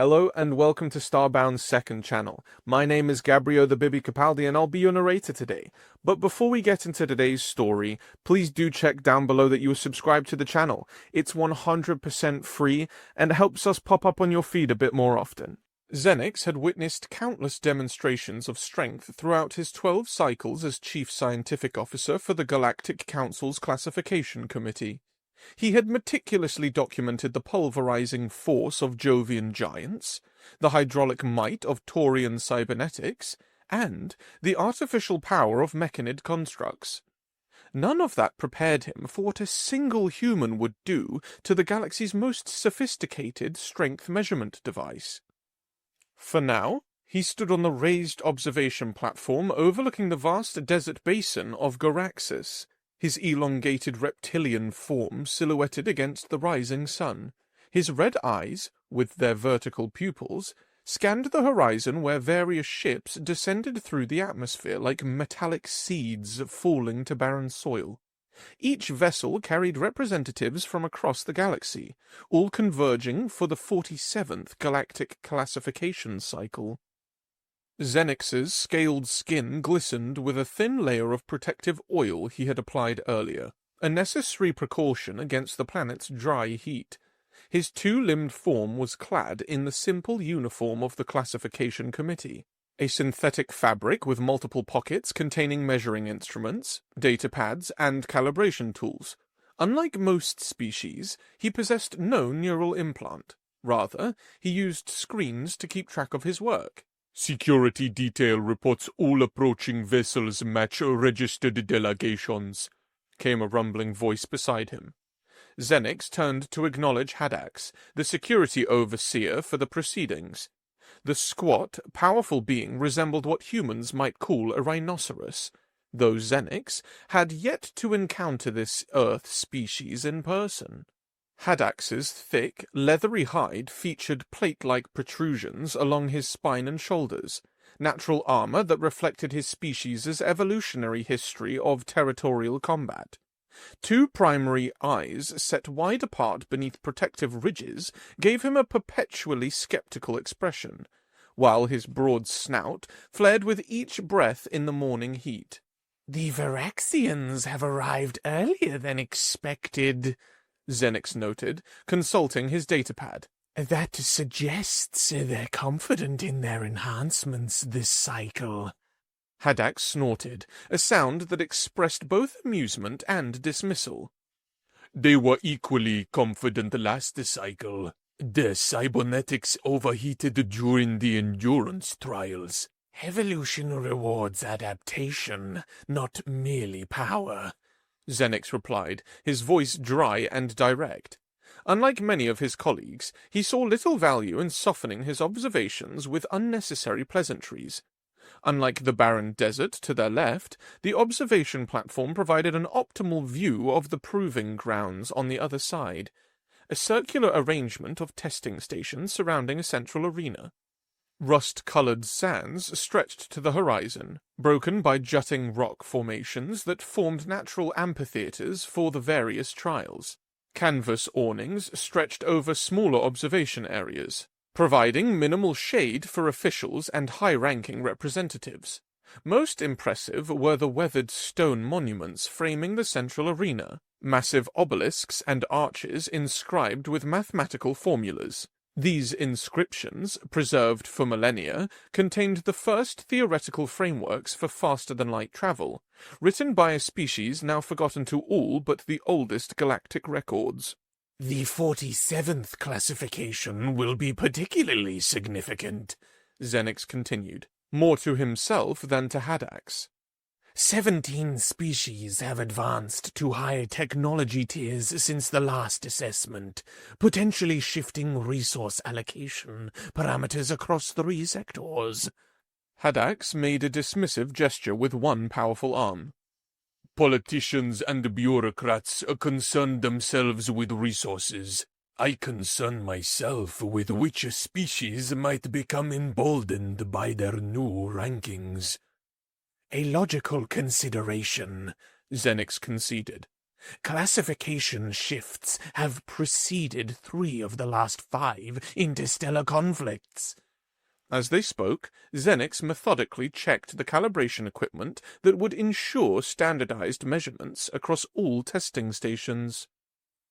Hello and welcome to Starbound's second channel. My name is Gabriel the Bibi Capaldi and I'll be your narrator today. But before we get into today's story, please do check down below that you are subscribed to the channel. It's 100% free and helps us pop up on your feed a bit more often. Xenix had witnessed countless demonstrations of strength throughout his 12 cycles as Chief Scientific Officer for the Galactic Council's Classification Committee. He had meticulously documented the pulverizing force of Jovian giants, the hydraulic might of Taurian cybernetics, and the artificial power of mechanid constructs. None of that prepared him for what a single human would do to the galaxy's most sophisticated strength measurement device. For now, he stood on the raised observation platform overlooking the vast desert basin of Galaxies, his elongated reptilian form silhouetted against the rising sun. His red eyes, with their vertical pupils, scanned the horizon where various ships descended through the atmosphere like metallic seeds falling to barren soil. Each vessel carried representatives from across the galaxy, all converging for the 47th Galactic Classification Cycle. Xenix's scaled skin glistened with a thin layer of protective oil he had applied earlier, a necessary precaution against the planet's dry heat. His two-limbed form was clad in the simple uniform of the Classification Committee, a synthetic fabric with multiple pockets containing measuring instruments, data pads, and calibration tools. Unlike most species, he possessed no neural implant. Rather, he used screens to keep track of his work. "Security detail reports all approaching vessels match registered delegations," came a rumbling voice beside him. Xenix turned to acknowledge Haddax, the security overseer for the proceedings. The squat, powerful being resembled what humans might call a rhinoceros, though Xenix had yet to encounter this Earth species in person. Haddax's thick, leathery hide featured plate-like protrusions along his spine and shoulders, natural armor that reflected his species' evolutionary history of territorial combat. Two primary eyes set wide apart beneath protective ridges gave him a perpetually skeptical expression, while his broad snout flared with each breath in the morning heat. "The Varaxians have arrived earlier than expected," Xenix noted, consulting his datapad. "That suggests they're confident in their enhancements this cycle." Haddax snorted, a sound that expressed both amusement and dismissal. "They were equally confident last cycle. Their cybernetics overheated during the endurance trials." "Evolution rewards adaptation, not merely power," Xenix replied, his voice dry and direct. Unlike many of his colleagues, he saw little value in softening his observations with unnecessary pleasantries. Unlike the barren desert to their left, the observation platform provided an optimal view of the proving grounds on the other side, a circular arrangement of testing stations surrounding a central arena. Rust-colored sands stretched to the horizon, broken by jutting rock formations that formed natural amphitheaters for the various trials. Canvas awnings stretched over smaller observation areas, providing minimal shade for officials and high-ranking representatives. Most impressive were the weathered stone monuments framing the central arena, massive obelisks and arches inscribed with mathematical formulas. These inscriptions, preserved for millennia, contained the first theoretical frameworks for faster-than-light travel, written by a species now forgotten to all but the oldest galactic records. "The 47th classification will be particularly significant," Xenix continued, more to himself than to Haddax. 17 species have advanced to higher technology tiers since the last assessment, potentially shifting resource allocation parameters across 3 sectors. Haddax made a dismissive gesture with one powerful arm. "Politicians and bureaucrats concern themselves with resources. I concern myself with which species might become emboldened by their new rankings." "A logical consideration," Xenix conceded. Classification shifts have preceded 3 of the last 5 interstellar conflicts. As they spoke, Xenix methodically checked the calibration equipment that would ensure standardized measurements across all testing stations.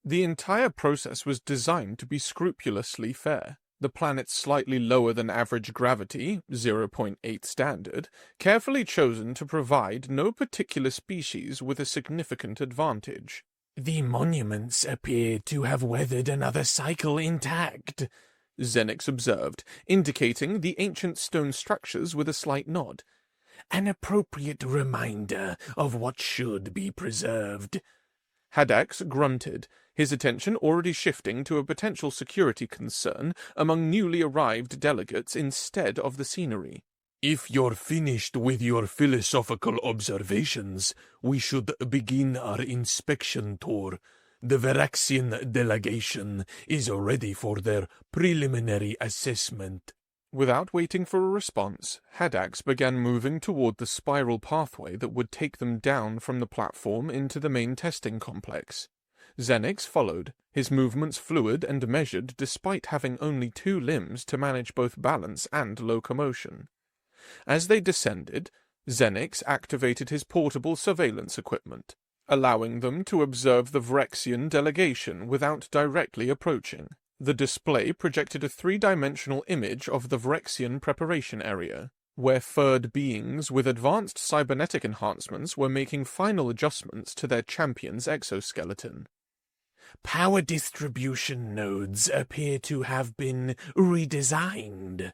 The entire process was designed to be scrupulously fair. The planet's slightly lower than average gravity, 0.8 standard, carefully chosen to provide no particular species with a significant advantage. The monuments appear to have weathered another cycle intact, Xenix observed, indicating the ancient stone structures with a slight nod. An appropriate reminder of what should be preserved. Haddax grunted, his attention already shifting to a potential security concern among newly arrived delegates instead of the scenery. If you're finished with your philosophical observations, we should begin our inspection tour. The Veraxian delegation is ready for their preliminary assessment. Without waiting for a response, Haddax began moving toward the spiral pathway that would take them down from the platform into the main testing complex. Xenix followed, his movements fluid and measured despite having only 2 limbs to manage both balance and locomotion. As they descended, Xenix activated his portable surveillance equipment, allowing them to observe the Veraxian delegation without directly approaching. The display projected a 3-dimensional image of the Veraxian preparation area, where furred beings with advanced cybernetic enhancements were making final adjustments to their champion's exoskeleton. Power distribution nodes appear to have been redesigned,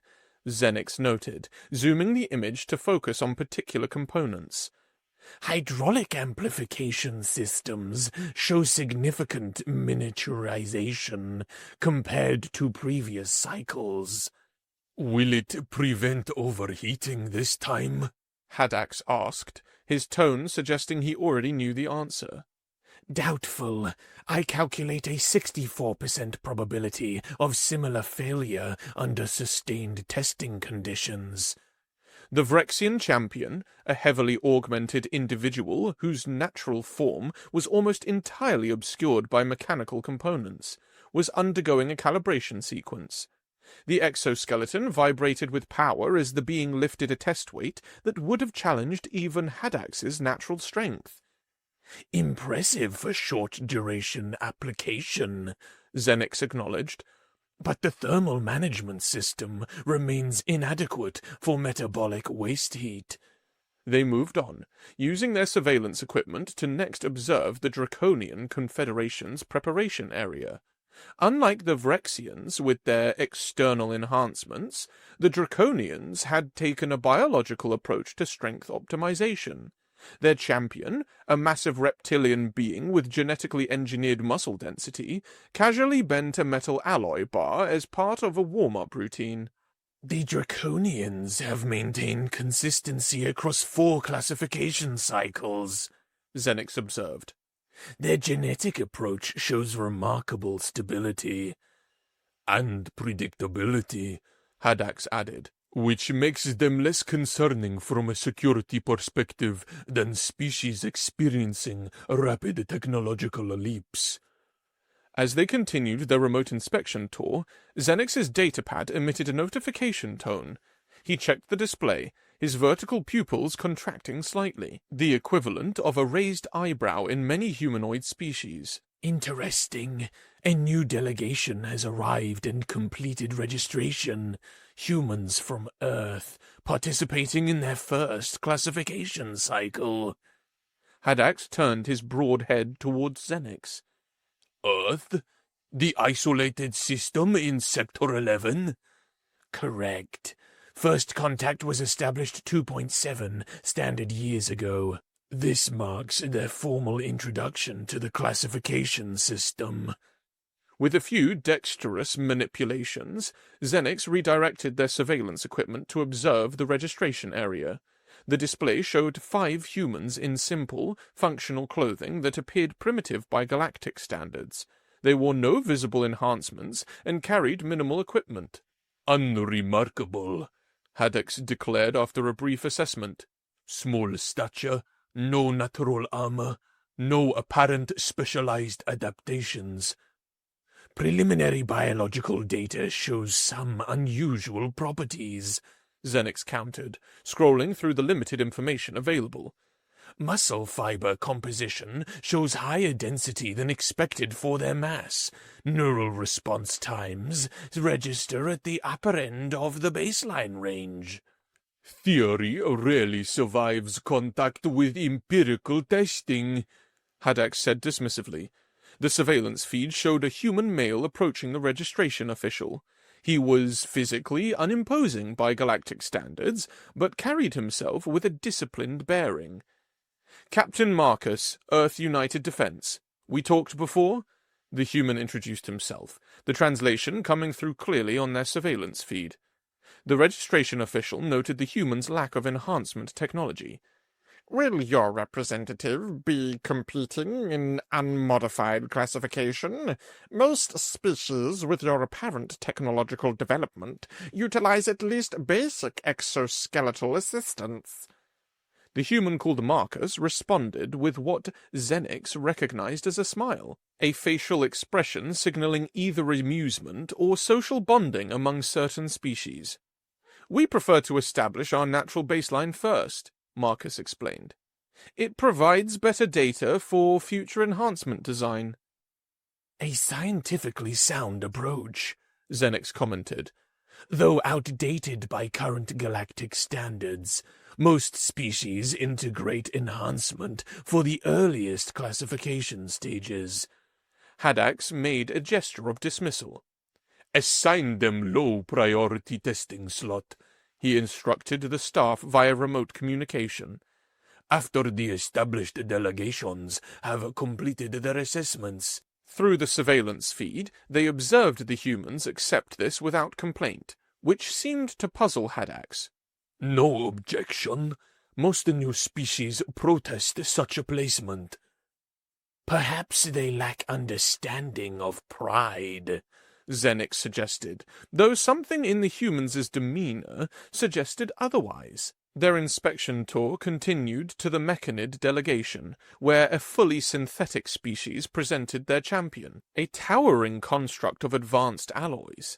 Xenix noted, zooming the image to focus on particular components. Hydraulic amplification systems show significant miniaturization compared to previous cycles. Will it prevent overheating this time? Haddax asked, his tone suggesting he already knew the answer. Doubtful. I calculate a 64% probability of similar failure under sustained testing conditions. The Veraxian champion, a heavily augmented individual whose natural form was almost entirely obscured by mechanical components, was undergoing a calibration sequence. The exoskeleton vibrated with power as the being lifted a test weight that would have challenged even Haddax's natural strength. Impressive for short-duration application, Xenix acknowledged. But the thermal management system remains inadequate for metabolic waste heat. They moved on, using their surveillance equipment to next observe the Draconian Confederation's preparation area. Unlike the Veraxians with their external enhancements, the Draconians had taken a biological approach to strength optimization. Their champion, a massive reptilian being with genetically engineered muscle density, casually bent a metal alloy bar as part of a warm-up routine. The Draconians have maintained consistency across 4 classification cycles, Xenix observed. Their genetic approach shows remarkable stability. And predictability, Haddax added. Which makes them less concerning from a security perspective than species experiencing rapid technological leaps. As they continued their remote inspection tour, Xenix's datapad emitted a notification tone. He checked the display, his vertical pupils contracting slightly, the equivalent of a raised eyebrow in many humanoid species. Interesting. A new delegation has arrived and completed registration. Humans from Earth, participating in their first classification cycle. Haddax turned his broad head towards Xenix. Earth? The isolated system in Sector 11? Correct. First contact was established 2.7 standard years ago. This marks their formal introduction to the classification system. With a few dexterous manipulations, Xenix redirected their surveillance equipment to observe the registration area. The display showed 5 humans in simple, functional clothing that appeared primitive by Galactic standards. They wore no visible enhancements and carried minimal equipment. Unremarkable, Haddax declared after a brief assessment. Small stature, no natural armor, No apparent specialized adaptations. Preliminary biological data shows some unusual properties, Xenix countered, scrolling through the limited information available. Muscle fiber composition shows higher density than expected for their mass. Neural response times register at the upper end of the baseline range. Theory rarely survives contact with empirical testing, Haddock said dismissively. The surveillance feed showed a human male approaching the registration official. He was physically unimposing by galactic standards, but carried himself with a disciplined bearing. Captain Marcus, Earth United Defense. We talked before? The human introduced himself, the translation coming through clearly on their surveillance feed. The registration official noted the human's lack of enhancement technology. Will your representative be competing in unmodified classification? Most species with your apparent technological development utilize at least basic exoskeletal assistance. The human called Marcus responded with what Xenix recognized as a smile, a facial expression signaling either amusement or social bonding among certain species. We prefer to establish our natural baseline first, Marcus explained. It provides better data for future enhancement design. A scientifically sound approach, Xenix commented. Though outdated by current galactic standards, most species integrate enhancement for the earliest classification stages. Haddax made a gesture of dismissal. Assign them low-priority testing slot, he instructed the staff via remote communication. After the established delegations have completed their assessments. Through the surveillance feed, they observed the humans accept this without complaint, which seemed to puzzle Haddax. No objection. Most new species protest such a placement. Perhaps they lack understanding of pride, Xenix suggested, though something in the humans' demeanor suggested otherwise. Their inspection tour continued to the Mechanid delegation, where a fully synthetic species presented their champion, a towering construct of advanced alloys.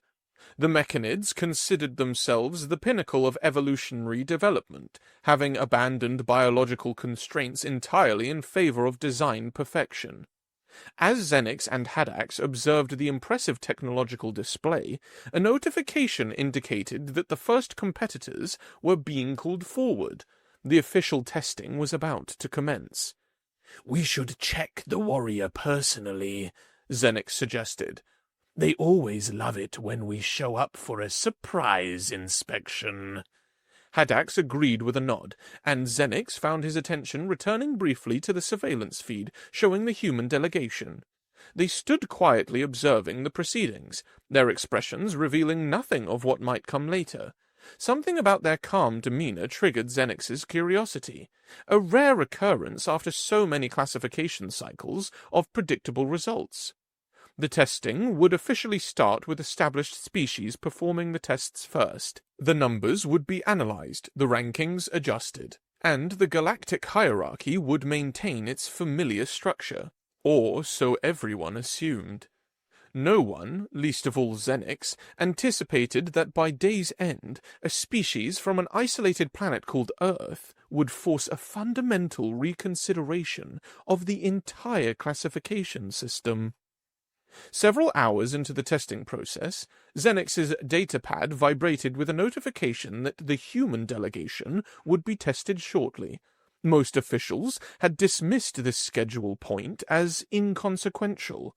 The Mechanids considered themselves the pinnacle of evolutionary development, having abandoned biological constraints entirely in favor of design perfection. As Xenix and Haddax observed the impressive technological display, a notification indicated that the first competitors were being called forward. The official testing was about to commence. We should check the warrior personally, Xenix suggested. They always love it when we show up for a surprise inspection. Haddax agreed with a nod, and Xenix found his attention returning briefly to the surveillance feed showing the human delegation. They stood quietly observing the proceedings, their expressions revealing nothing of what might come later. Something about their calm demeanor triggered Xenix's curiosity, a rare occurrence after so many classification cycles of predictable results. The testing would officially start with established species performing the tests first. The numbers would be analyzed, the rankings adjusted, and the galactic hierarchy would maintain its familiar structure. Or so everyone assumed. No one, least of all Xenix, anticipated that by day's end, a species from an isolated planet called Earth would force a fundamental reconsideration of the entire classification system. Several hours into the testing process, Xenix's datapad vibrated with a notification that the human delegation would be tested shortly. Most officials had dismissed this schedule point as inconsequential.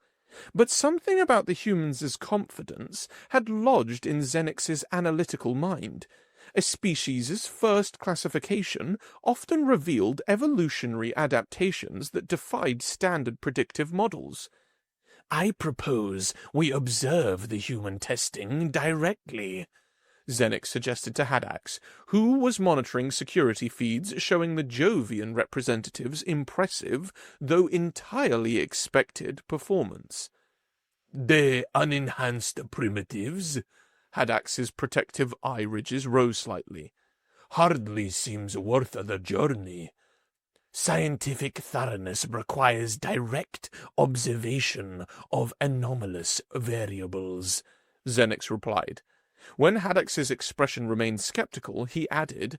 But something about the humans' confidence had lodged in Xenix's analytical mind. A species' first classification often revealed evolutionary adaptations that defied standard predictive models. I propose we observe the human testing directly, Xenix suggested to Haddax, who was monitoring security feeds showing the Jovian representatives' impressive, though entirely expected, performance. The unenhanced primitives, Haddax's protective eye ridges rose slightly. Hardly seems worth the journey. Scientific thoroughness requires direct observation of anomalous variables, Xenix replied. When Haddox's expression remained skeptical, he added,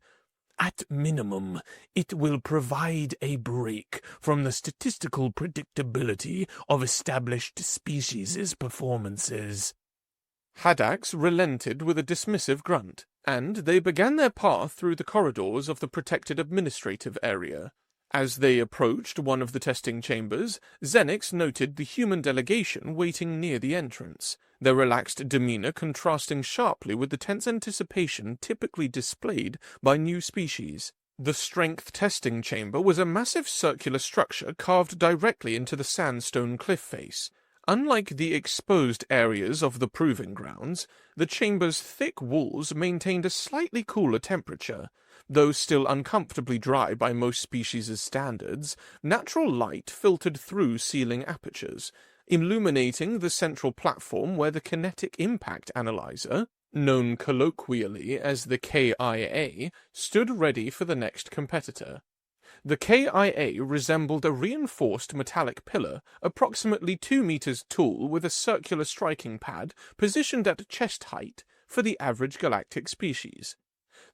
At minimum, it will provide a break from the statistical predictability of established species' performances. Haddox relented with a dismissive grunt, and they began their path through the corridors of the protected administrative area. As they approached one of the testing chambers, Xenix noted the human delegation waiting near the entrance, their relaxed demeanor contrasting sharply with the tense anticipation typically displayed by new species. The strength testing chamber was a massive circular structure carved directly into the sandstone cliff face. Unlike the exposed areas of the proving grounds, the chamber's thick walls maintained a slightly cooler temperature. Though still uncomfortably dry by most species' standards, natural light filtered through ceiling apertures, illuminating the central platform where the kinetic impact analyzer, known colloquially as the KIA, stood ready for the next competitor. The KIA resembled a reinforced metallic pillar, approximately 2 meters tall, with a circular striking pad positioned at chest height for the average galactic species.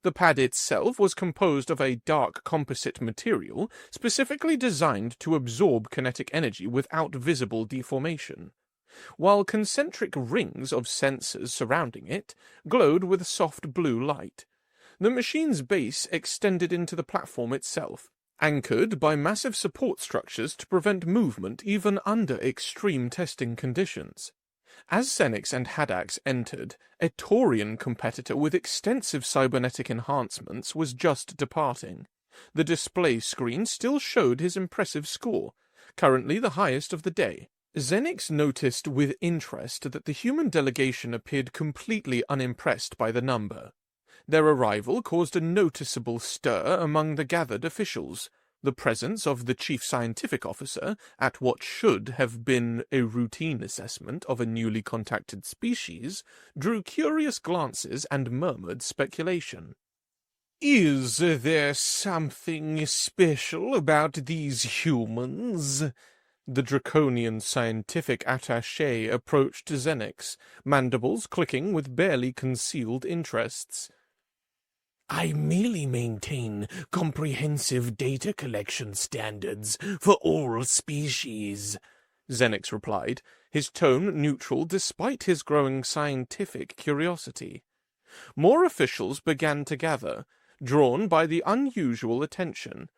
The pad itself was composed of a dark composite material specifically designed to absorb kinetic energy without visible deformation, while concentric rings of sensors surrounding it glowed with soft blue light. The machine's base extended into the platform itself, anchored by massive support structures to prevent movement even under extreme testing conditions. As Xenix and Haddox entered, a Taurian competitor with extensive cybernetic enhancements was just departing. The display screen still showed his impressive score, currently the highest of the day. Xenix noticed with interest that the human delegation appeared completely unimpressed by the number. Their arrival caused a noticeable stir among the gathered officials. The presence of the chief scientific officer at what should have been a routine assessment of a newly contacted species drew curious glances and murmured speculation. Is there something special about these humans? The draconian scientific attaché approached Xenix, mandibles clicking with barely concealed interests. I merely maintain comprehensive data collection standards for all species, Xenix replied, his tone neutral despite his growing scientific curiosity. More officials began to gather, drawn by the unusual attention.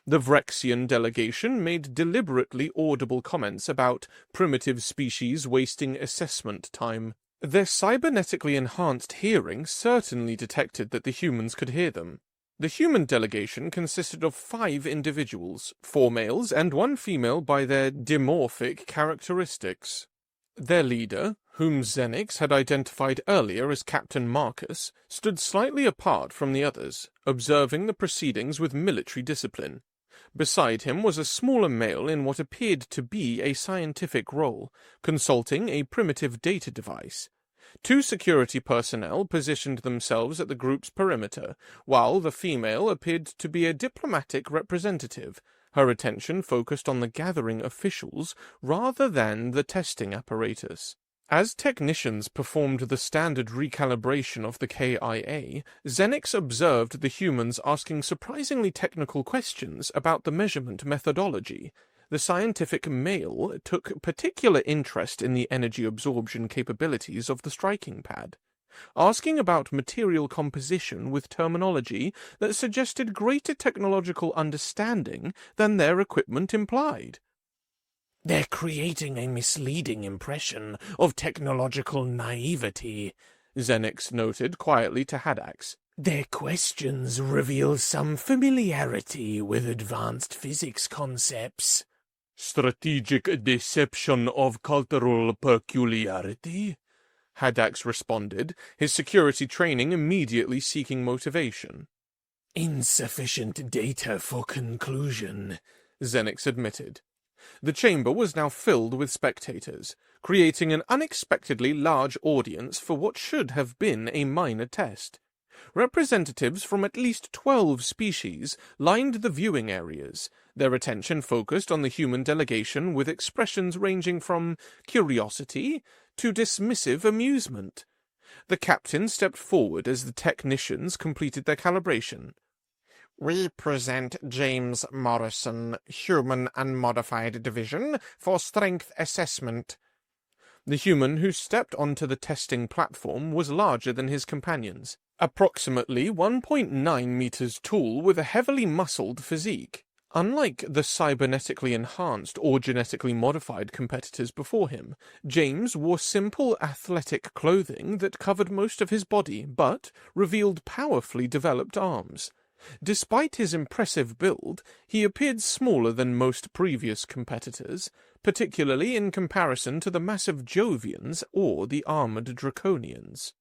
The Vrexian delegation made deliberately audible comments about primitive species wasting assessment time. Their cybernetically enhanced hearing certainly detected that the humans could hear them. The human delegation consisted of 5 individuals, 4 males and 1 female by their dimorphic characteristics. Their leader, whom Xenix had identified earlier as Captain Marcus, stood slightly apart from the others, observing the proceedings with military discipline. Beside him was a smaller male in what appeared to be a scientific role, consulting a primitive data device. 2 security personnel positioned themselves at the group's perimeter, while the female appeared to be a diplomatic representative, her attention focused on the gathering officials rather than the testing apparatus. As technicians performed the standard recalibration of the KIA, Xenix observed the humans asking surprisingly technical questions about the measurement methodology. The scientific male took particular interest in the energy absorption capabilities of the striking pad, asking about material composition with terminology that suggested greater technological understanding than their equipment implied. They're creating a misleading impression of technological naivety, Xenix noted quietly to Haddox. Their questions reveal some familiarity with advanced physics concepts. Strategic deception of cultural peculiarity? Haddox responded, his security training immediately seeking motivation. Insufficient data for conclusion, Xenix admitted. The chamber was now filled with spectators, creating an unexpectedly large audience for what should have been a minor test. Representatives from at least 12 species lined the viewing areas, Their attention focused on the human delegation with expressions ranging from curiosity to dismissive amusement. The captain stepped forward as the technicians completed their calibration. We present James Morrison, Human Unmodified Division, for strength assessment. The human who stepped onto the testing platform was larger than his companions, approximately 1.9 meters tall with a heavily muscled physique. Unlike the cybernetically enhanced or genetically modified competitors before him, James wore simple athletic clothing that covered most of his body but revealed powerfully developed arms. Despite his impressive build, he appeared smaller than most previous competitors, particularly in comparison to the massive Jovians or the armored Draconians.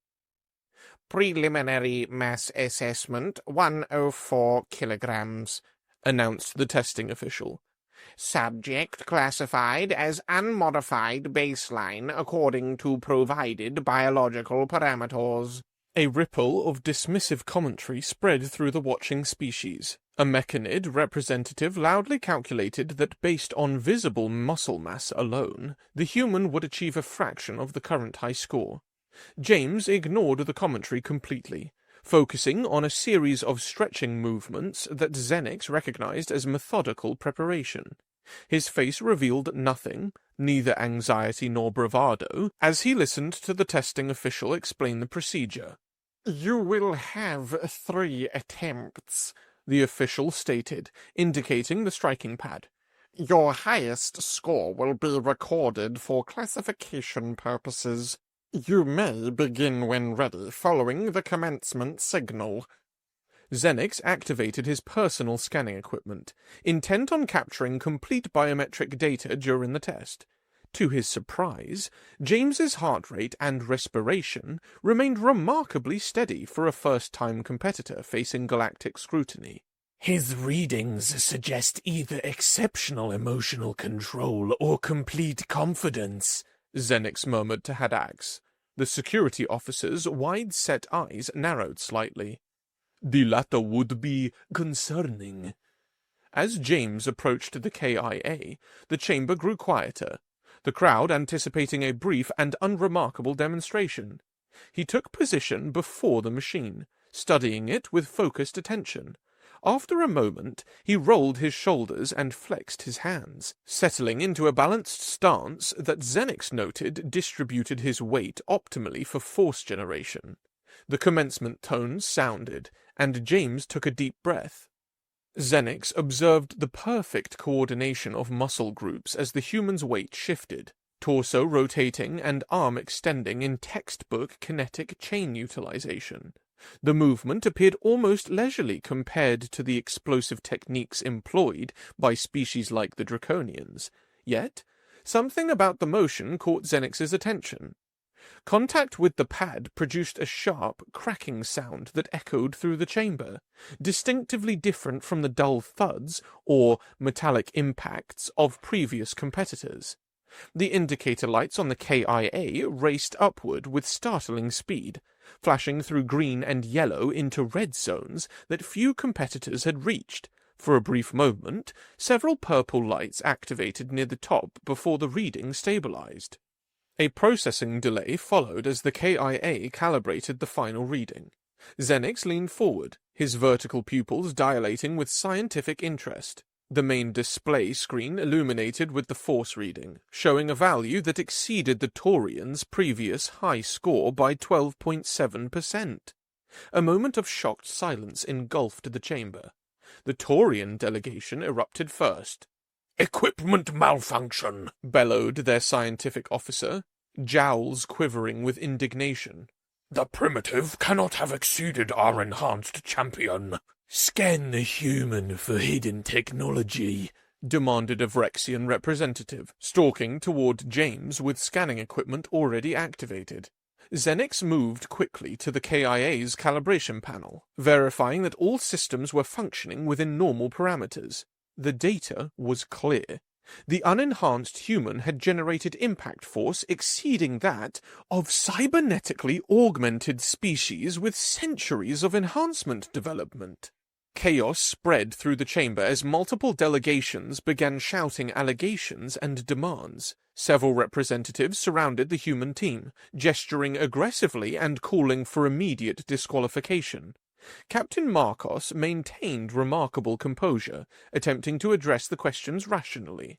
Preliminary mass assessment, 104 kilograms, announced the testing official. Subject classified as unmodified baseline according to provided biological parameters. A ripple of dismissive commentary spread through the watching species. A mechanid representative loudly calculated that based on visible muscle mass alone, the human would achieve a fraction of the current high score. James ignored the commentary completely, focusing on a series of stretching movements that Xenix recognized as methodical preparation. His face revealed nothing, neither anxiety nor bravado, as he listened to the testing official explain the procedure. You will have 3 attempts, the official stated, indicating the striking pad. Your highest score will be recorded for classification purposes. You may begin when ready, following the commencement signal. Xenix activated his personal scanning equipment, intent on capturing complete biometric data during the test. To his surprise, James's heart rate and respiration remained remarkably steady for a first-time competitor facing galactic scrutiny. His readings suggest either exceptional emotional control or complete confidence, Xenix murmured to Hadax. The security officer's wide-set eyes narrowed slightly. The latter would be concerning. As James approached the KIA, the chamber grew quieter, the crowd anticipating a brief and unremarkable demonstration. He took position before the machine, studying it with focused attention. After a moment, he rolled his shoulders and flexed his hands, settling into a balanced stance that Xenix noted distributed his weight optimally for force generation. The commencement tones sounded, and James took a deep breath. Xenix observed the perfect coordination of muscle groups as the human's weight shifted, torso rotating and arm extending in textbook kinetic chain utilization. The movement appeared almost leisurely compared to the explosive techniques employed by species like the Draconians. Yet, something about the motion caught Xenix's attention. Contact with the pad produced a sharp, cracking sound that echoed through the chamber, distinctively different from the dull thuds or metallic impacts of previous competitors. The indicator lights on the KIA raced upward with startling speed, flashing through green and yellow into red zones that few competitors had reached. For a brief moment, several purple lights activated near the top before the reading stabilized. A processing delay followed as the KIA calibrated the final reading. Xenix leaned forward, his vertical pupils dilating with scientific interest. The main display screen illuminated with the force reading, showing a value that exceeded the Taurian's previous high score by 12.7%. A moment of shocked silence engulfed the chamber. The Taurian delegation erupted first. "Equipment malfunction," bellowed their scientific officer, jowls quivering with indignation. "The primitive cannot have exceeded our enhanced champion. Scan the human for hidden technology," demanded a Vrexian representative, stalking toward James with scanning equipment already activated. Xenix moved quickly to the KIA's calibration panel, verifying that all systems were functioning within normal parameters. The data was clear. The unenhanced human had generated impact force exceeding that of cybernetically augmented species with centuries of enhancement development. Chaos spread through the chamber as multiple delegations began shouting allegations and demands. Several representatives surrounded the human team, gesturing aggressively and calling for immediate disqualification. Captain Marcos maintained remarkable composure, attempting to address the questions rationally.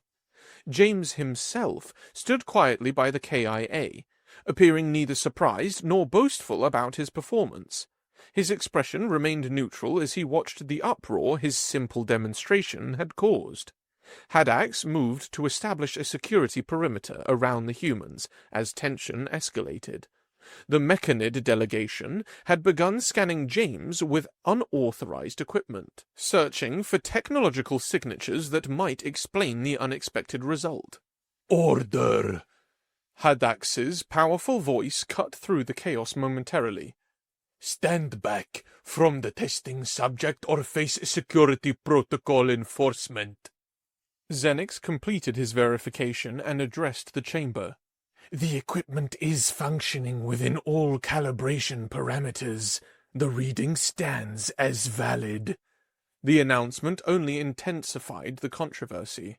James himself stood quietly by the KIA, appearing neither surprised nor boastful about his performance. His expression remained neutral as he watched the uproar his simple demonstration had caused. Haddax moved to establish a security perimeter around the humans as tension escalated. The Mechanid delegation had begun scanning James with unauthorized equipment, searching for technological signatures that might explain the unexpected result. Order! Haddax's powerful voice cut through the chaos momentarily. Stand back from the testing subject or face security protocol enforcement. Xenix completed his verification and addressed the chamber. The equipment is functioning within all calibration parameters. The reading stands as valid. The announcement only intensified the controversy.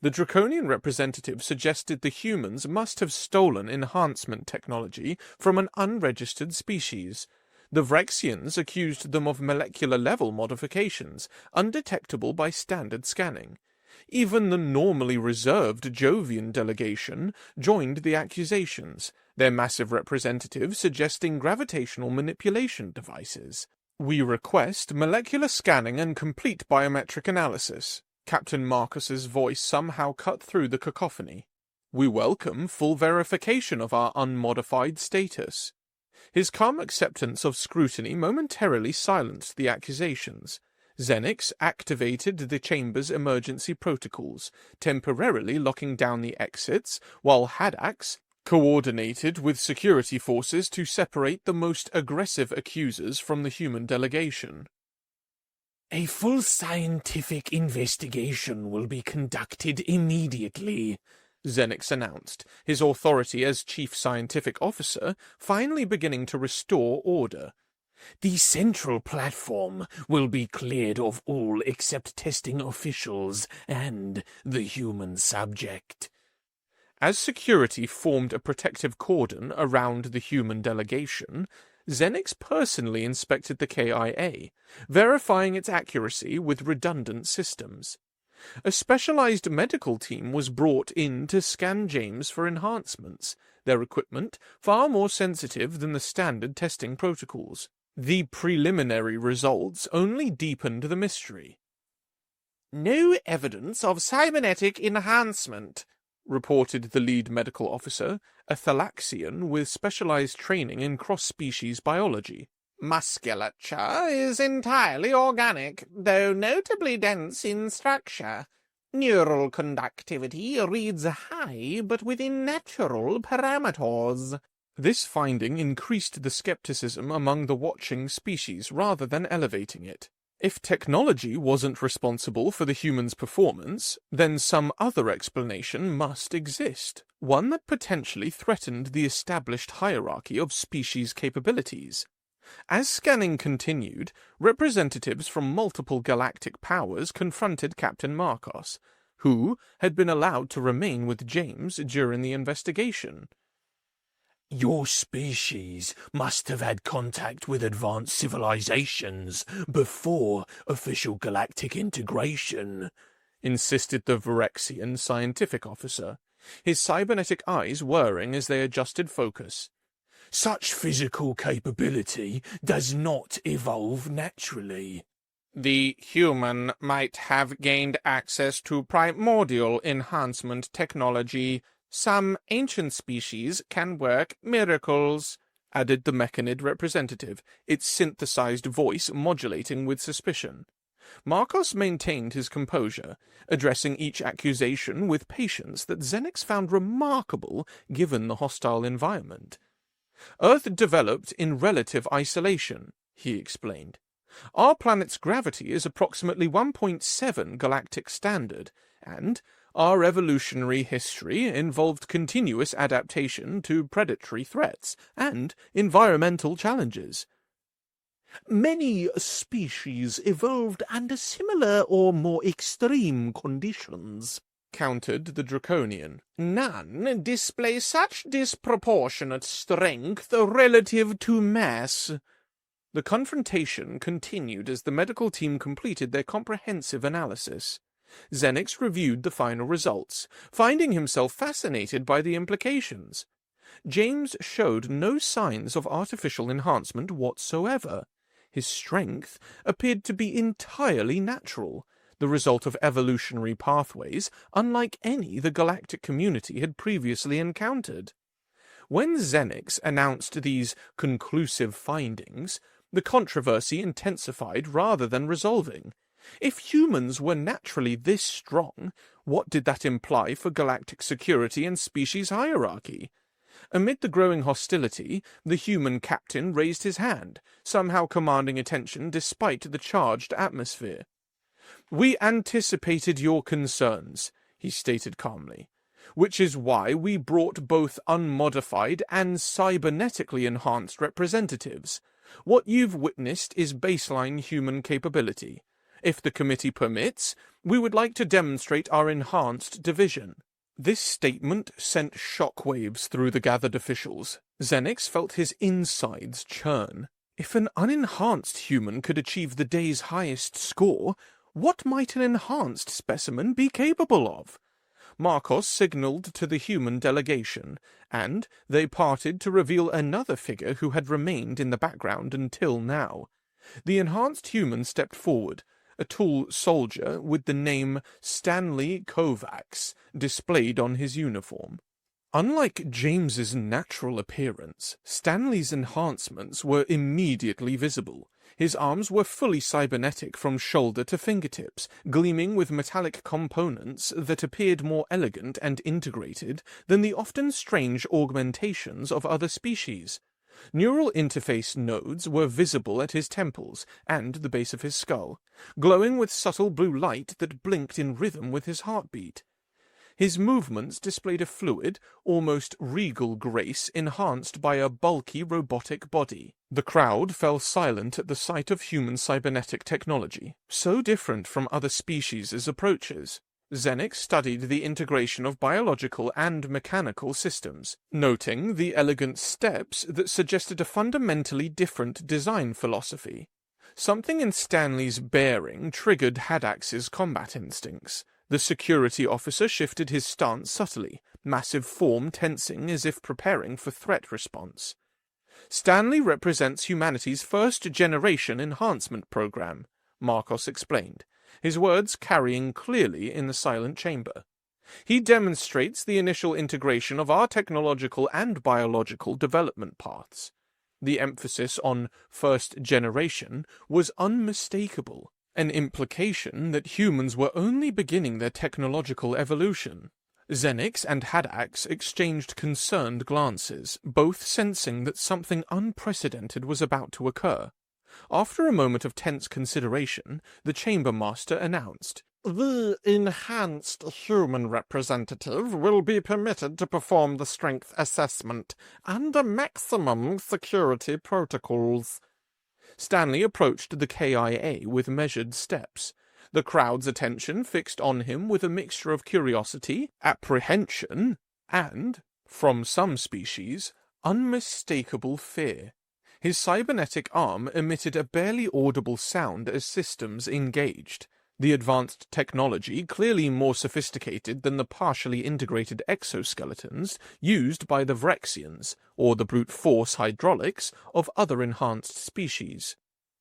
The Draconian representative suggested the humans must have stolen enhancement technology from an unregistered species. The Vrexians accused them of molecular-level modifications, undetectable by standard scanning. Even the normally reserved Jovian delegation joined the accusations, their massive representative suggesting gravitational manipulation devices. "We request molecular scanning and complete biometric analysis." Captain Marcus's voice somehow cut through the cacophony. "We welcome full verification of our unmodified status." His calm acceptance of scrutiny momentarily silenced the accusations. Xenix activated the chamber's emergency protocols, temporarily locking down the exits, while Haddax coordinated with security forces to separate the most aggressive accusers from the human delegation. A full scientific investigation will be conducted immediately, Xenix announced, his authority as chief scientific officer finally beginning to restore order. The central platform will be cleared of all except testing officials and the human subject. As security formed a protective cordon around the human delegation, Xenix personally inspected the KIA, verifying its accuracy with redundant systems. A specialized medical team was brought in to scan James for enhancements, their equipment far more sensitive than the standard testing protocols. The preliminary results only deepened the mystery. "No evidence of cybernetic enhancement," reported the lead medical officer, a Thalaxian with specialized training in cross-species biology. "Musculature is entirely organic, though notably dense in structure. Neural conductivity reads high, but within natural parameters." This finding increased the skepticism among the watching species rather than elevating it. If technology wasn't responsible for the human's performance, then some other explanation must exist, one that potentially threatened the established hierarchy of species capabilities. As scanning continued, representatives from multiple galactic powers confronted Captain Marcos, who had been allowed to remain with James during the investigation. Your species must have had contact with advanced civilizations before official galactic integration, insisted the Vrexian scientific officer, his cybernetic eyes whirring as they adjusted focus. Such physical capability does not evolve naturally. The human might have gained access to primordial enhancement technology. Some ancient species can work miracles, added the Mechanid representative, its synthesized voice modulating with suspicion. Marcos maintained his composure, addressing each accusation with patience that Xenix found remarkable given the hostile environment. Earth developed in relative isolation, he explained. Our planet's gravity is approximately 1.7 galactic standard, and our evolutionary history involved continuous adaptation to predatory threats and environmental challenges. Many species evolved under similar or more extreme conditions, countered the Draconian. None display such disproportionate strength relative to mass. The confrontation continued as the medical team completed their comprehensive analysis. Xenix reviewed the final results, finding himself fascinated by the implications. James showed no signs of artificial enhancement whatsoever. His strength appeared to be entirely natural, the result of evolutionary pathways unlike any the galactic community had previously encountered. When Xenix announced these conclusive findings, the controversy intensified rather than resolving. If humans were naturally this strong, what did that imply for galactic security and species hierarchy? Amid the growing hostility, the human captain raised his hand, somehow commanding attention despite the charged atmosphere. "We anticipated your concerns," he stated calmly, "which is why we brought both unmodified and cybernetically enhanced representatives. What you've witnessed is baseline human capability. If the committee permits, we would like to demonstrate our enhanced division." This statement sent shockwaves through the gathered officials. Xenix felt his insides churn. If an unenhanced human could achieve the day's highest score, what might an enhanced specimen be capable of? Marcos signaled to the human delegation, and they parted to reveal another figure who had remained in the background until now. The enhanced human stepped forward, a tall soldier with the name Stanley Kovacs displayed on his uniform. Unlike James's natural appearance, Stanley's enhancements were immediately visible. His arms were fully cybernetic from shoulder to fingertips, gleaming with metallic components that appeared more elegant and integrated than the often strange augmentations of other species. Neural interface nodes were visible at his temples and the base of his skull, glowing with subtle blue light that blinked in rhythm with his heartbeat. His movements displayed a fluid, almost regal grace enhanced by a bulky robotic body. The crowd fell silent at the sight of human cybernetic technology, so different from other species' approaches. Xenix studied the integration of biological and mechanical systems, noting the elegant steps that suggested a fundamentally different design philosophy. Something in Stanley's bearing triggered Haddax's combat instincts. The security officer shifted his stance subtly, massive form tensing as if preparing for threat response. "Stanley represents humanity's first-generation enhancement program," Marcos explained, his words carrying clearly in the silent chamber. "He demonstrates the initial integration of our technological and biological development paths." The emphasis on first generation was unmistakable, an implication that humans were only beginning their technological evolution. Xenix and Haddax exchanged concerned glances, both sensing that something unprecedented was about to occur. After a moment of tense consideration, the chamber master announced, "The enhanced human representative will be permitted to perform the strength assessment under maximum security protocols." Stanley approached the KIA with measured steps, the crowd's attention fixed on him with a mixture of curiosity, apprehension, and, from some species, unmistakable fear. His cybernetic arm emitted a barely audible sound as systems engaged. The advanced technology clearly more sophisticated than the partially integrated exoskeletons used by the Vrexians, or the brute force hydraulics of other enhanced species.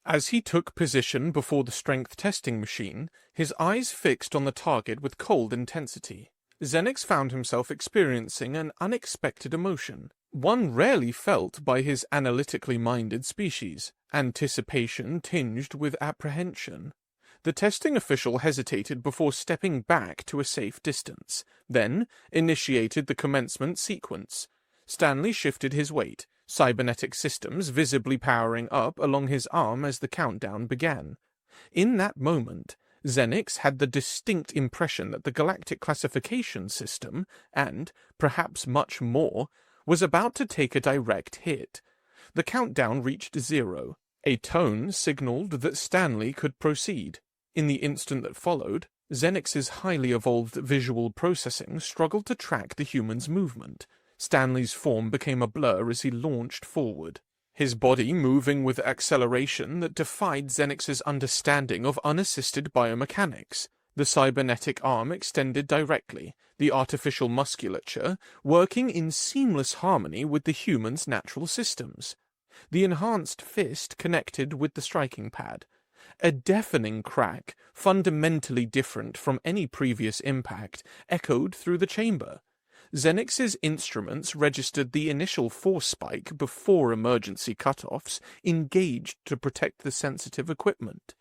As he took position before the strength testing machine, his eyes fixed on the target with cold intensity. Xenix found himself experiencing an unexpected emotion, one rarely felt by his analytically minded species, anticipation tinged with apprehension. The testing official hesitated before stepping back to a safe distance, then initiated the commencement sequence. Stanley shifted his weight, cybernetic systems visibly powering up along his arm as the countdown began. In that moment, Xenix had the distinct impression that the galactic classification system, and, perhaps much more, was about to take a direct hit. The countdown reached 0. A tone signaled that Stanley could proceed. In the instant that followed, Xenix's highly evolved visual processing struggled to track the human's movement. Stanley's form became a blur as he launched forward, his body moving with acceleration that defied Xenix's understanding of unassisted biomechanics. The cybernetic arm extended directly, the artificial musculature working in seamless harmony with the human's natural systems. The enhanced fist connected with the striking pad. A deafening crack, fundamentally different from any previous impact, echoed through the chamber. Xenix's instruments registered the initial force spike before emergency cutoffs engaged to protect the sensitive equipment.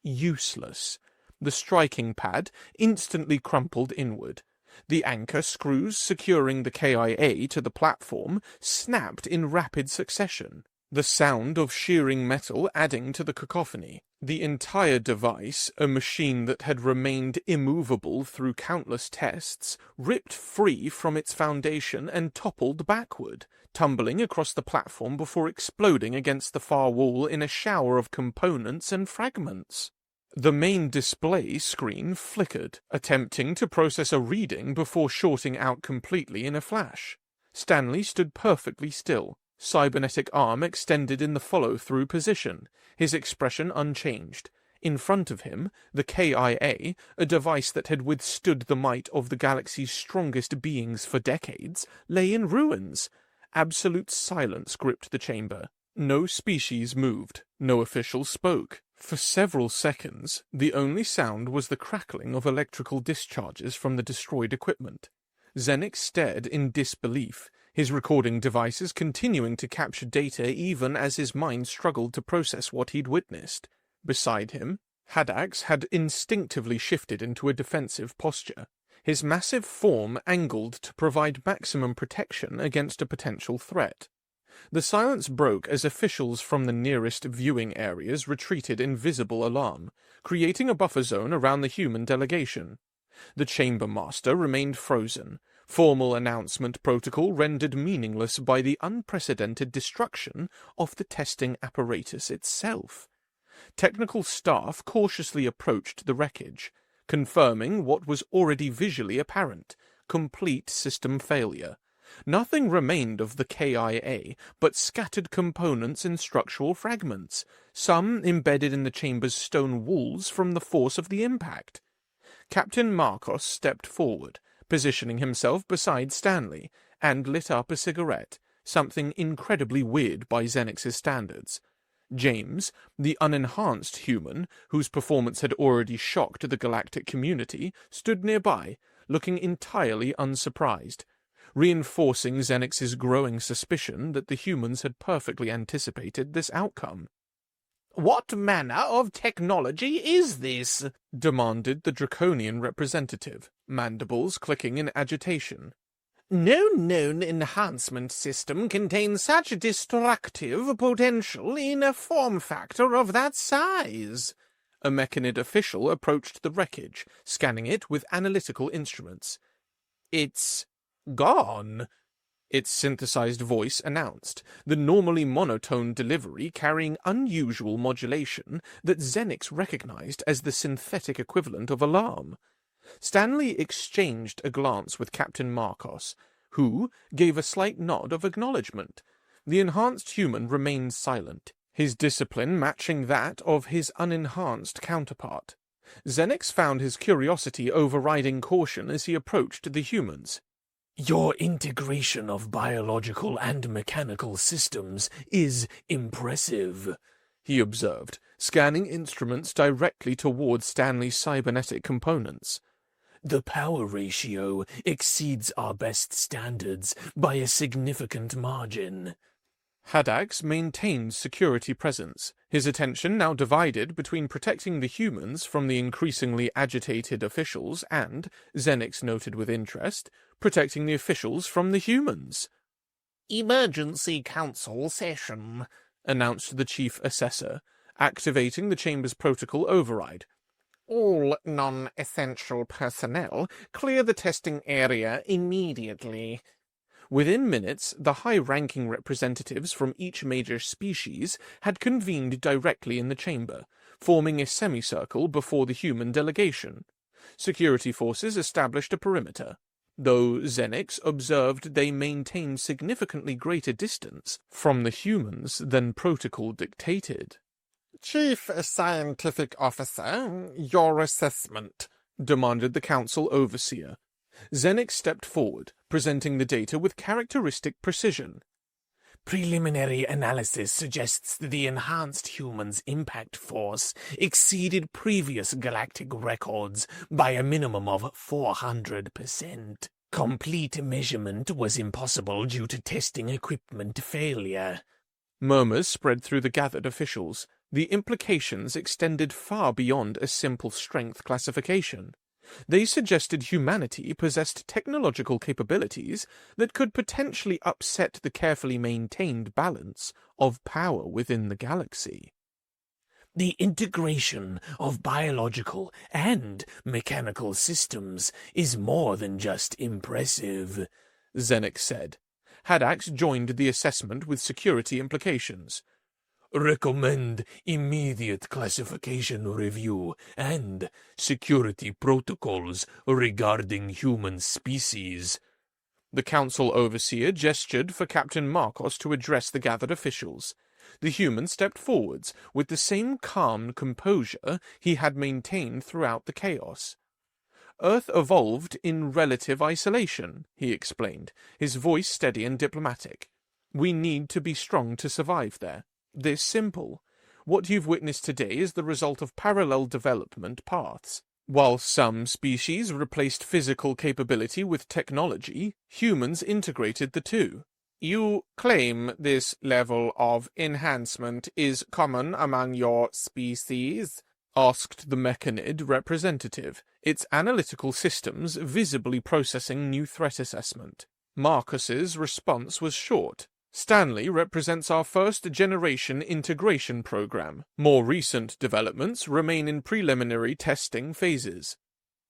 Useless. The striking pad instantly crumpled inward. The anchor screws securing the KIA to the platform snapped in rapid succession, the sound of shearing metal adding to the cacophony. The entire device, a machine that had remained immovable through countless tests, ripped free from its foundation and toppled backward, tumbling across the platform before exploding against the far wall in a shower of components and fragments. The main display screen flickered, attempting to process a reading before shorting out completely in a flash. Stanley stood perfectly still, cybernetic arm extended in the follow-through position, his expression unchanged. In front of him, the KIA, a device that had withstood the might of the galaxy's strongest beings for decades, lay in ruins. Absolute silence gripped the chamber. No species moved, no official spoke. For several seconds, the only sound was the crackling of electrical discharges from the destroyed equipment. Xenix stared in disbelief, his recording devices continuing to capture data even as his mind struggled to process what he'd witnessed. Beside him, Haddax had instinctively shifted into a defensive posture, his massive form angled to provide maximum protection against a potential threat. The silence broke as officials from the nearest viewing areas retreated in visible alarm, creating a buffer zone around the human delegation. The chamber master remained frozen, formal announcement protocol rendered meaningless by the unprecedented destruction of the testing apparatus itself. Technical staff cautiously approached the wreckage, confirming what was already visually apparent: complete system failure. Nothing remained of the KIA but scattered components and structural fragments, some embedded in the chamber's stone walls from the force of the impact. Captain Marcos stepped forward, positioning himself beside Stanley, and lit up a cigarette, something incredibly weird by Xenix's standards. James, the unenhanced human, whose performance had already shocked the galactic community, stood nearby, looking entirely unsurprised, reinforcing Xenix's growing suspicion that the humans had perfectly anticipated this outcome. "What manner of technology is this?" demanded the draconian representative, mandibles clicking in agitation. "No known enhancement system contains such destructive potential in a form factor of that size." A Mechanid official approached the wreckage, scanning it with analytical instruments. "It's gone," its synthesized voice announced, the normally monotone delivery carrying unusual modulation that Xenix recognized as the synthetic equivalent of alarm. Stanley exchanged a glance with Captain Marcos, who gave a slight nod of acknowledgement. The enhanced human remained silent, his discipline matching that of his unenhanced counterpart. Xenix found his curiosity overriding caution as he approached the humans. "Your integration of biological and mechanical systems is impressive," he observed, scanning instruments directly towards Stanley's cybernetic components. "The power ratio exceeds our best standards by a significant margin." Haddax maintained security presence, his attention now divided between protecting the humans from the increasingly agitated officials and, Xenix noted with interest, protecting the officials from the humans. "Emergency council session," announced the chief assessor, activating the chamber's protocol override. "All non-essential personnel clear the testing area immediately." Within minutes, the high-ranking representatives from each major species had convened directly in the chamber, forming a semicircle before the human delegation. Security forces established a perimeter, though Xenix observed they maintained significantly greater distance from the humans than protocol dictated. Chief Scientific Officer, your assessment, demanded the Council Overseer. Xenix stepped forward, presenting the data with characteristic precision. Preliminary analysis suggests that the enhanced human's impact force exceeded previous galactic records by a minimum of 400%. Complete measurement was impossible due to testing equipment failure. Murmurs spread through the gathered officials. The implications extended far beyond a simple strength classification. They suggested humanity possessed technological capabilities that could potentially upset the carefully maintained balance of power within the galaxy. The integration of biological and mechanical systems is more than just impressive, Xenix said. Haddax joined the assessment with security implications. Recommend immediate classification review and security protocols regarding human species. The Council Overseer gestured for Captain Marcos to address the gathered officials. The human stepped forwards with the same calm composure he had maintained throughout the chaos. Earth evolved in relative isolation, he explained, his voice steady and diplomatic. We need to be strong to survive there. This simple. What you've witnessed today is the result of parallel development paths. While some species replaced physical capability with technology, humans integrated the two. You claim this level of enhancement is common among your species? Asked the Mechanid representative, its analytical systems visibly processing new threat assessment. Marcus's response was short. Stanley represents our first-generation integration program. More recent developments remain in preliminary testing phases.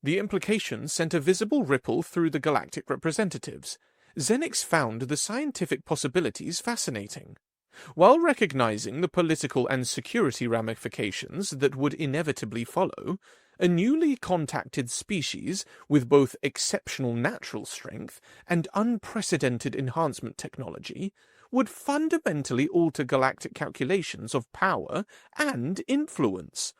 The implications sent a visible ripple through the galactic representatives. Xenix found the scientific possibilities fascinating. While recognizing the political and security ramifications that would inevitably follow, a newly contacted species with both exceptional natural strength and unprecedented enhancement technology would fundamentally alter galactic calculations of power and influence.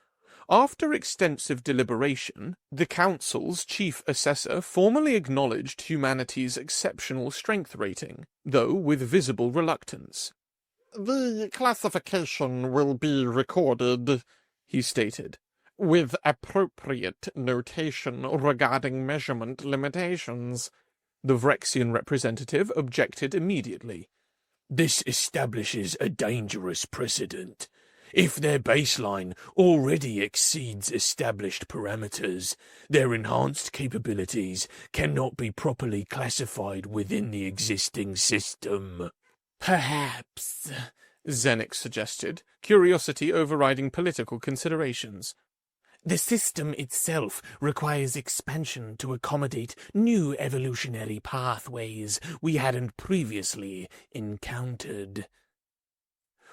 After extensive deliberation, the Council's chief assessor formally acknowledged humanity's exceptional strength rating, though with visible reluctance. The classification will be recorded, he stated, with appropriate notation regarding measurement limitations. The Vrexian representative objected immediately. This establishes a dangerous precedent. If their baseline already exceeds established parameters, their enhanced capabilities cannot be properly classified within the existing system. Perhaps, Xenix suggested, curiosity overriding political considerations. The system itself requires expansion to accommodate new evolutionary pathways we hadn't previously encountered.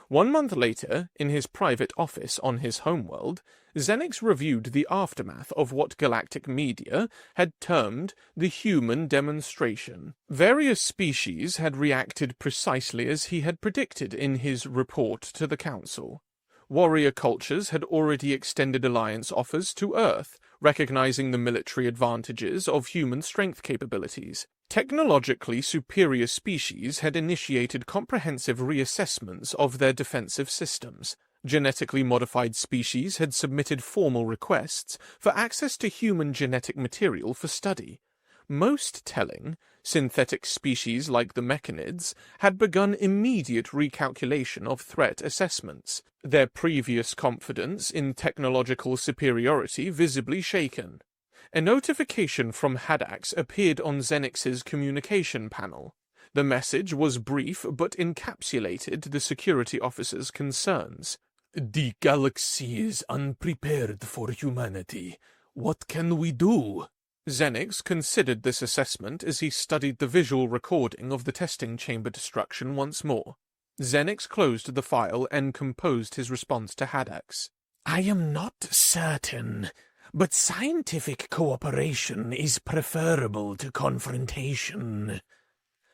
1 month later, in his private office on his homeworld, Xenix reviewed the aftermath of what galactic media had termed the human demonstration. Various species had reacted precisely as he had predicted in his report to the Council. Warrior cultures had already extended alliance offers to Earth, recognizing the military advantages of human strength capabilities. Technologically superior species had initiated comprehensive reassessments of their defensive systems. Genetically modified species had submitted formal requests for access to human genetic material for study. Most telling, synthetic species like the Mechanids had begun immediate recalculation of threat assessments, their previous confidence in technological superiority visibly shaken. A notification from Haddax appeared on Xenix's communication panel. The message was brief but encapsulated the security officer's concerns. The galaxy is unprepared for humanity. What can we do? Xenix considered this assessment as he studied the visual recording of the testing chamber destruction once more. Xenix closed the file and composed his response to Haddox. I am not certain, but scientific cooperation is preferable to confrontation.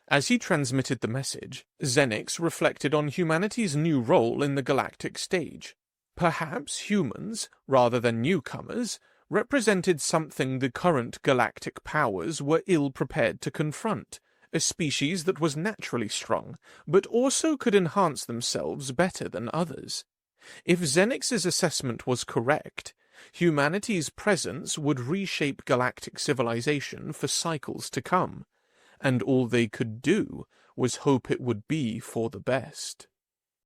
As he transmitted the message, Xenix reflected on humanity's new role in the galactic stage. Perhaps humans, rather than newcomers, represented something the current galactic powers were ill-prepared to confront, a species that was naturally strong, but also could enhance themselves better than others. If Xenix's assessment was correct, humanity's presence would reshape galactic civilization for cycles to come, and all they could do was hope it would be for the best.